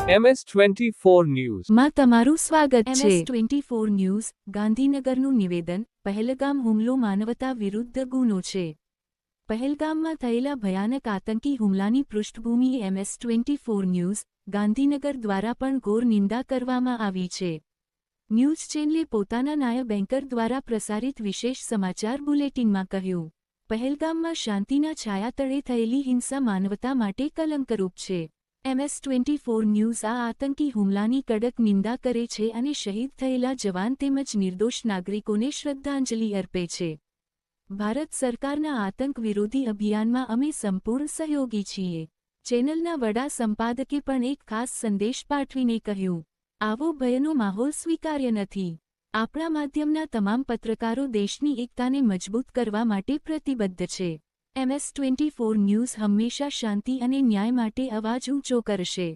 MS24 news માં તમારું સ્વાગત છે। MS24 ન્યૂઝ ગાંધીનગરનું નિવેદન પહેલગામ હુમલો માનવતા વિરુદ્ધ ગુનો છે। પહેલગામમાં થયેલા ભયાનક આતંકી હુમલાની પૃષ્ઠભૂમિએ MS24 ન્યૂઝ ગાંધીનગર દ્વારા પણ ઘોર નિંદા કરવામાં આવી છે। ન્યૂઝ ચેનલે પોતાના નાયબ એન્કર દ્વારા પ્રસારિત વિશેષ સમાચાર બુલેટિનમાં કહ્યું, પહેલગામમાં શાંતિના છાયા તળે થયેલી હિંસા માનવતા માટે કલંકરૂપ છે। MS24 ન્યૂઝ આ આતંકી હુમલાની કડક નિંદા કરે છે અને શહીદ થયેલા જવાન તેમજ નિર્દોષ નાગરિકોને શ્રદ્ધાંજલિ અર્પે છે। ભારત સરકારના આતંક વિરોધી અભિયાનમાં અમે સંપૂર્ણ સહયોગી છીએ। ચેનલના વડા સંપાદકે પણ એક ખાસ સંદેશ પાઠવીને કહ્યું, આવો ભયનો માહોલ સ્વીકાર્ય નથી। આપણા માધ્યમના તમામ પત્રકારો દેશની એકતાને મજબૂત કરવા માટે પ્રતિબદ્ધ છે। MS24 ન્યૂઝ હંમેશા શાંતિ અને ન્યાય માટે અવાજ ઊંચો કરશે।